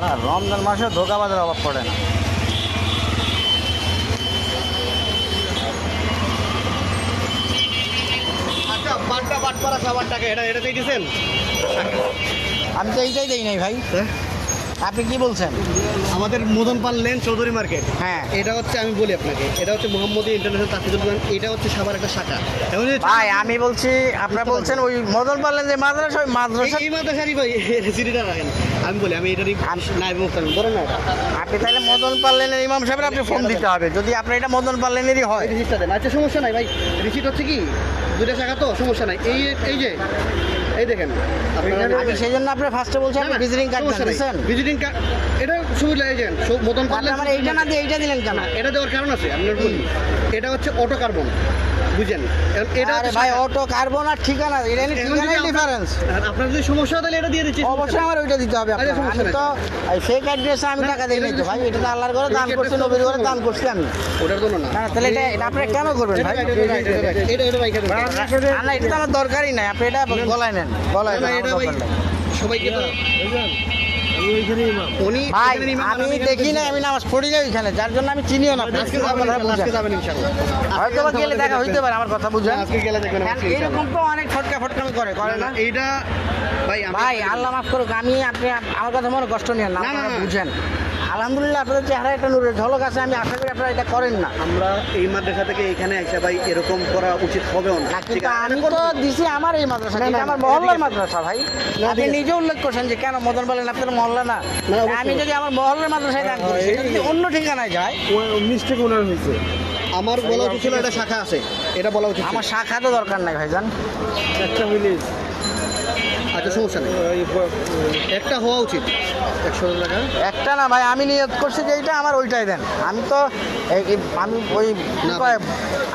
না, রমজান মাসে ধোঁকাবাজের অভাব পড়ে না। আচ্ছা, বাটটা বাট করা খাবারটাকে এটা চাইতেছেন? আমি তো এইটাই দেই নাই ভাই। আপনি কি বলছেন? আমাদের মদন পাল লেন চৌধুরী মার্কেট, হ্যাঁ। এটা হচ্ছে, আমি বলি আপনাকে, এটা হচ্ছে মোহাম্মদী ইন্টারন্যাশনাল তাফিজুল দোকান, এটা হচ্ছে সাভার একটা শাখা। এখন এই ভাই আমি বলছি, আপনারা বলছেন ওই মদন পারলেন যে মাদ্রাসা, ওই মাদ্রাসা এই মাদ্রাসারই ভাই রেসিপিটা রাখেন। আমি বলি, আমি এটারই নাইব মুক্তার বলেন না এটা। আপনি তাহলে মদন পারলেনের ইমাম সাহেবের আপনি ফোন দিতে হবে যদি আপনার এটা মদন পারলেনেরই হয়। এই রিসিপ্টটা দেন। আচ্ছা, সমস্যা নাই ভাই, রিসিপ্ট হচ্ছে কি দুইটা শাখা তো, সমস্যা নাই। এই যে এই দেখেন আপনারা, আমি সেই জন্য আপনার ফার্স্টে বলছি আপনি ভিজিটিং কার্ড দিচ্ছেন। ভিজিটিং কার্ড এটা সুবিধা এই যে মদন পাল আমার এইটা না দিয়ে এইটা দিলেন কেন? এটা দেওয়ার কারণ আছে, আপনার বলি, এটা হচ্ছে অটো কার্বন, বুঝেন? এটা আরে হচ্ছে ভাই শাখা। অটো কার্বন আর ঠিকানা, এটা নিয়ে এখন যদি ঠিকানায় আপনার- ডিফারেন্স। আপনার যদি সমস্যা হয় তাহলে এটা দিয়ে দিচ্ছি। অবশ্যই আমার ওইটা দিতে হবে আচ্ছা, আপনার। সমস্যা আমি নাই। তো এই ফেক অ্যাড্রেসে আমি না, টাকা দিই এটা নাই তো যদি ভাই, এটা তো আল্লাহর ঘরে দান fake করছি, address নবীর ঘরে তো দান করছি আমি। ওটার জন্য না। না তাহলে এটা আপনি কেন করবেন ভাই? এটা রাইখা দেন। না এটা তো আমার দরকারই নাই, আপনি এটা গলায় নেন, গলায় না, নেন, এটা আমার ভাই দরকার নেই। সবাইকে তো উনি ভাই এখানে ইমাম, আমি এখানে দেখি না, আমি নামাজ পড়ি না ওইখানে, যার জন্য আমি চিনিও না। আজকে যাবেন, আজকে যাবেন ইনশাআল্লাহ। হয়তো বা গেলে দেখা হইতে পারে, আমার কথা বুঝেন। আজকে গেলে দেখবেন আজকে ইনশাআল্লাহ। এরকম তো অনেক ফটকা ফটকামি করে না? এইটা ভাই ভাই আল্লাহ মাফ করুক, আমি আপনি আমার কথা মনে কষ্ট নিয়েন না, না, না, আপনারা না। বুঝেন। আলহামদুলিল্লাহ আপনাদের চেহারা একটা নূরের ঝলক আছে, আমি আশা করি আপনারা এটা করেন না। আমরা এই মাদ্রাসা থেকে এখানে এসে ভাই এরকম করা উচিত হবেও না। না, ঠিক কিন্তু আছে? আমি তো দিছি আমার এই মাদ্রাসা, না, এটা না, আমার না, মহল্লার ঠিক আছে। মাদ্রাসা ভাই। না, আপনি ঠিক আছে। নিজে উল্লেখ করছেন যে কেন মদন বলেন আপনার মহল্লা না। না, অবশ্যই। আমি যদি আমার মহল্লার মাদ্রাসায় দান করি, সেটা যদি অন্য ঠিকানায় যায়, মিস্টেক ওনার হয়েছে। আমার বলা উচিত ছিল এটা শাখা আছে, এটা বলা উচিত ছিল। আমার শাখা তো দরকার নাই ভাইজান। একটা হইলে আচ্ছা, সমস্যা নেই, একটা হওয়া উচিত 100 টাকা। একটা না ভাই, আমি নিয়ত করছি যে এইটা আমার ওইটাই দেন। আমি তো আমি ওই কি না, কয়,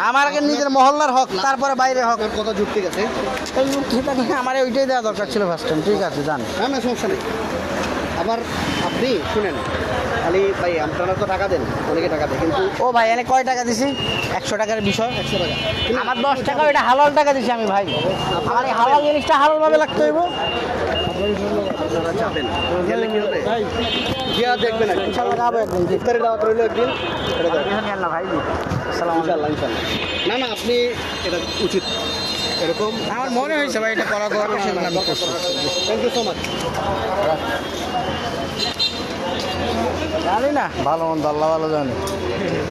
আমার আগে নিজের মহল্লার হক, তারপরে বাইরে হক। আপনার কথা যুক্তি আছে। এই যুক্তিটা নিয়ে আমার ওইটাই দেওয়া দরকার ছিল ফার্স্ট টাইম। ঠিক আছে যান। না না, সমস্যা নেই। আমার আপনি শুনেন, খালি ভাই আপনারা তো টাকা দেন, অনেকে টাকা দেয়, কিন্তু ও ভাই এনে কয় টাকা দিছি? 100 টাকার বিষয়। 100 টাকা আমার 10 টাকা ওইটা হালাল টাকা দিছি আমি ভাই। আমার এই হালাল জিনিসটা হালালভাবে লাগতে হইব। আপনারা যাবেন, গেলে কি হবে? গিয়া দেখবেন একদিন। ইনশাআল্লাহ যাবো একদিন। জি। ইফতারি দাওয়াত রইলো একদিন, এটা দেবেন। কিছু নেন না ভাই। জি। আসসালামু আলাইকুম। ইনশাআল্লাহ ইনশাআল্লাহ। না না, আপনি এটা উচিত এরকম। আমার মনে হয়েছে ভাই এটা করা দরকার, সেজন্য আমি করছি। Thank you so much. জানি না, ভালো মন্দ আল্লাহ ভালো জানে।